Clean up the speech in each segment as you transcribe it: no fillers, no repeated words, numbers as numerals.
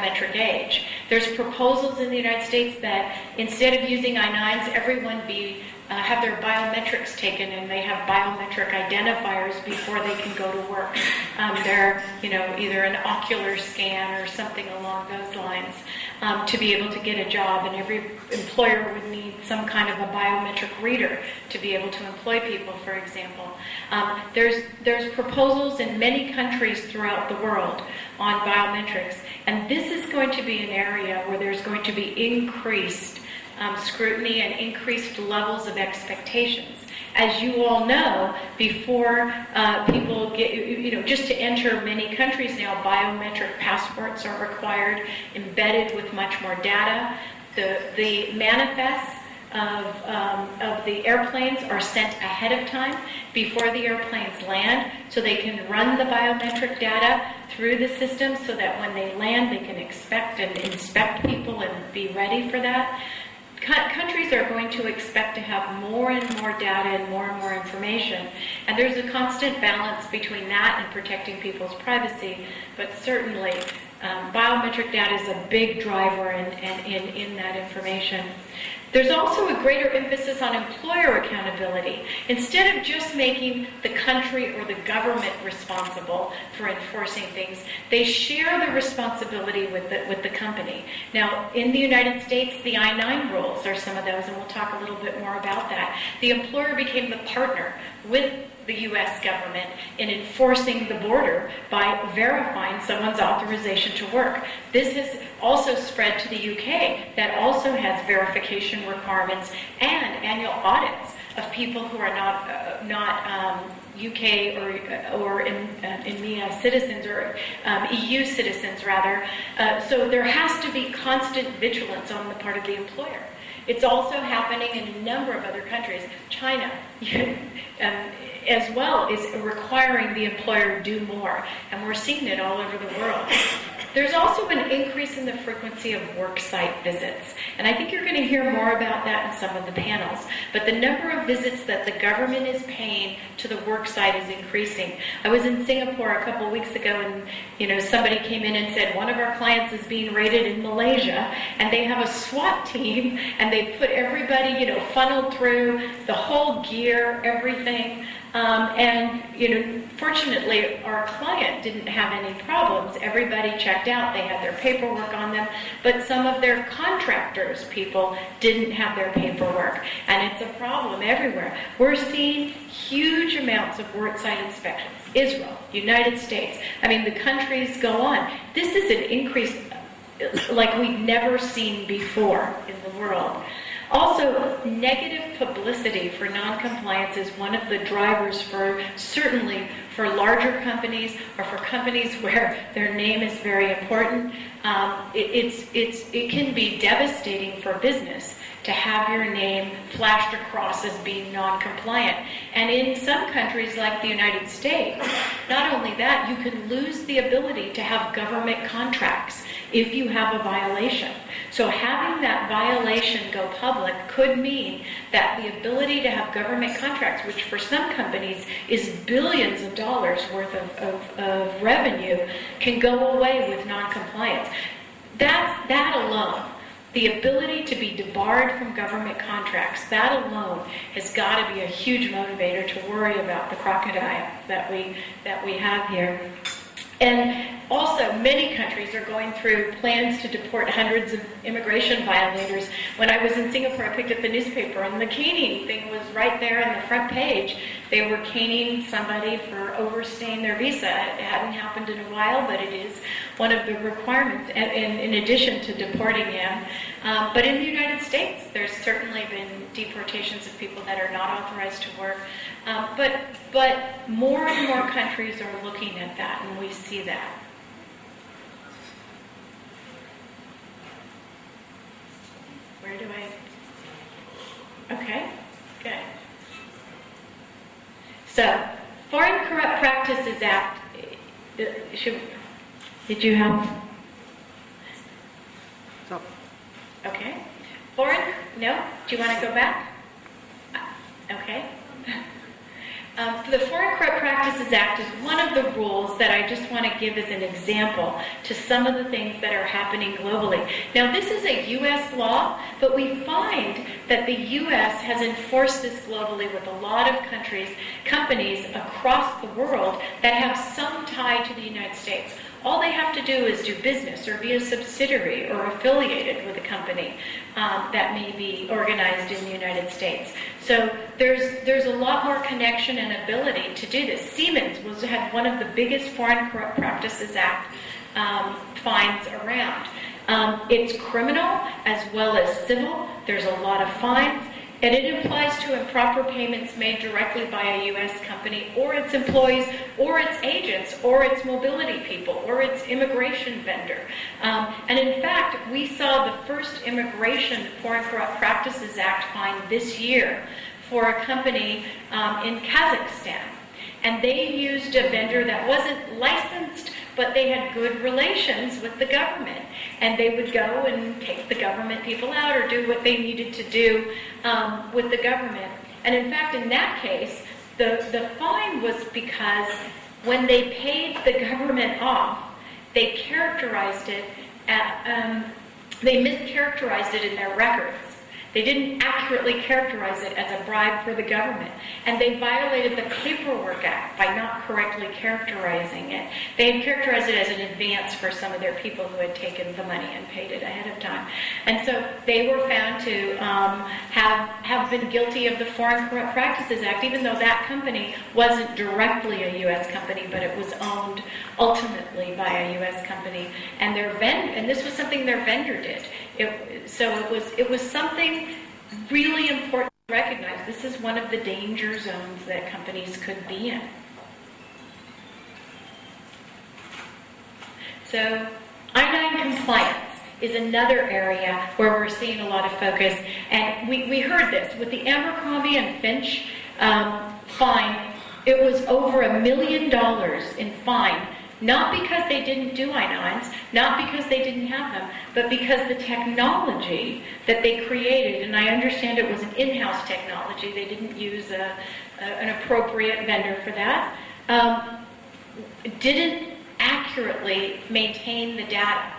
biometric age. There's proposals in the United States that instead of using I-9s, everyone have their biometrics taken, and they have biometric identifiers before they can go to work. They're, either an ocular scan or something along those lines to be able to get a job. And every employer would need some kind of a biometric reader to be able to employ people, for example. There's proposals in many countries throughout the world on biometrics, and this is going to be an area where there's going to be increased scrutiny and increased levels of expectations. As you all know, before people get, just to enter many countries now, biometric passports are required, embedded with much more data. The manifests of the airplanes are sent ahead of time before the airplanes land, so they can run the biometric data through the system so that when they land, they can expect and inspect people and be ready for that. Countries are going to expect to have more and more data and more information, and there's a constant balance between that and protecting people's privacy, but certainly biometric data is a big driver in that information. There's also a greater emphasis on employer accountability. Instead of just making the country or the government responsible for enforcing things, they share the responsibility with the company. Now, in the United States, the I-9 rules are some of those, and we'll talk a little bit more about that. The employer became the partner with the U.S. government in enforcing the border by verifying someone's authorization to work. This has also spread to the UK, that also has verification requirements and annual audits of people who are not UK or EMEA citizens, or EU citizens rather. So there has to be constant vigilance on the part of the employer. It's also happening in a number of other countries. China, as well, is requiring the employer to do more, and we're seeing it all over the world. There's also an increase in the frequency of worksite visits, and I think you're going to hear more about that in some of the panels. But the number of visits that the government is paying to the worksite is increasing. I was in Singapore a couple weeks ago, and somebody came in and said one of our clients is being raided in Malaysia, and they have a SWAT team, and they put everybody, funneled through the whole gear, everything. Fortunately, our client didn't have any problems. Everybody checked out. They had their paperwork on them. But some of their contractors, people, didn't have their paperwork. And it's a problem everywhere. We're seeing huge amounts of worksite inspections. Israel, United States. The countries go on. This is an increase like we've never seen before in the world. Also, negative publicity for noncompliance is one of the drivers certainly for larger companies or for companies where their name is very important. It can be devastating for business to have your name flashed across as being non-compliant. And in some countries like the United States, not only that, you can lose the ability to have government contracts if you have a violation. So having that violation go public could mean that the ability to have government contracts, which for some companies is billions of dollars worth of revenue, can go away with non-compliance. That alone, the ability to be debarred from government contracts, that alone has got to be a huge motivator to worry about the crocodile that we have here. And also, many countries are going through plans to deport hundreds of immigration violators. When I was in Singapore, I picked up the newspaper, and the caning thing was right there on the front page. They were caning somebody for overstaying their visa. It hadn't happened in a while, but it is one of the requirements, in addition to deporting them. But in the United States, there's certainly been deportations of people that are not authorized to work. But more and more countries are looking at that, and we see that. Where do I? Okay, good. So, Foreign Corrupt Practices Act. Did you have? No. Okay. No? Do you want to go back? Okay. The Foreign Corrupt Practices Act is one of the rules that I just want to give as an example to some of the things that are happening globally. Now, this is a U.S. law, but we find that the U.S. has enforced this globally with a lot of companies across the world that have some tie to the United States. All they have to do is do business or be a subsidiary or affiliated with a company that may be organized in the United States. So there's a lot more connection and ability to do this. Siemens had one of the biggest Foreign Corrupt Practices Act fines around. It's criminal as well as civil. There's a lot of fines. And it applies to improper payments made directly by a U.S. company or its employees or its agents or its mobility people or its immigration vendor. And in fact, we saw the first Immigration Foreign Corrupt Practices Act fine this year for a company in Kazakhstan. And they used a vendor that wasn't licensed, but they had good relations with the government. And they would go and take the government people out or do what they needed to do with the government. And in fact, in that case, the fine was because when they paid the government off, they characterized it, they mischaracterized it in their records. They didn't accurately characterize it as a bribe for the government. And they violated the Paperwork Act by not correctly characterizing it. They had characterized it as an advance for some of their people who had taken the money and paid it ahead of time. And so they were found to have been guilty of the Foreign Corrupt Practices Act, even though that company wasn't directly a U.S. company, but it was owned ultimately by a U.S. company. And and this was something their vendor did. It was something really important to recognize. This is one of the danger zones that companies could be in. So, I-9 compliance is another area where we're seeing a lot of focus. And we heard this. With the Abercrombie and Finch fine, it was over $1 million in fine. Not because they didn't do I-9s, not because they didn't have them, but because the technology that they created, and I understand it was an in-house technology, they didn't use an appropriate vendor for that, didn't accurately maintain the data.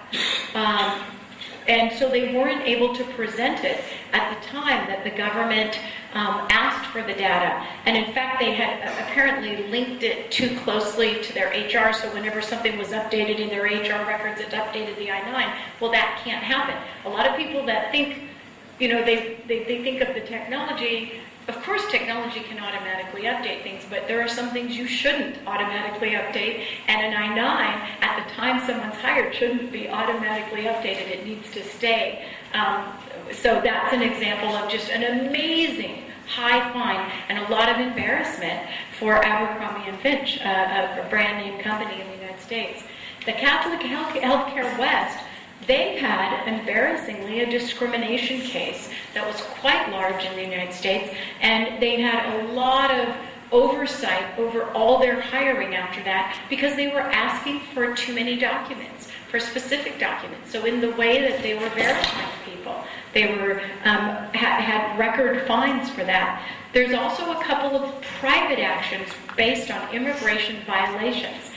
And so they weren't able to present it at the time that the government asked for the data. And in fact, they had apparently linked it too closely to their HR, so whenever something was updated in their HR records, it updated the I-9. Well, that can't happen. A lot of people that think, they think of the technology. Of course, technology can automatically update things, but there are some things you shouldn't automatically update, and an I-9, at the time someone's hired, shouldn't be automatically updated. It needs to stay. So that's an example of just an amazing high fine and a lot of embarrassment for Abercrombie and Finch, a brand name company in the United States. The Catholic Healthcare West, they had, embarrassingly, a discrimination case that was quite large in the United States, and they had a lot of oversight over all their hiring after that because they were asking for too many documents, for specific documents. So in the way that they were verifying people, they were had record fines for that. There's also a couple of private actions based on immigration violations.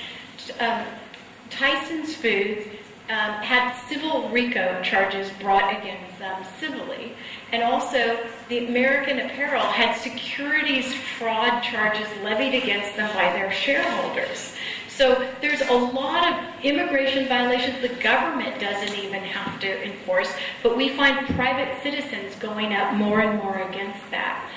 Tyson's Foods had civil RICO charges brought against them civilly. And also, the American Apparel had securities fraud charges levied against them by their shareholders. So there's a lot of immigration violations the government doesn't even have to enforce, but we find private citizens going up more and more against that.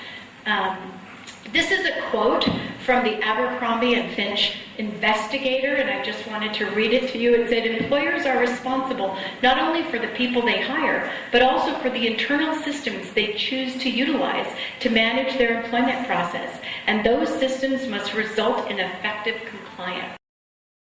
This is a quote from the Abercrombie and Finch investigator, and I just wanted to read it to you. It said, "Employers are responsible not only for the people they hire, but also for the internal systems they choose to utilize to manage their employment process, and those systems must result in effective compliance."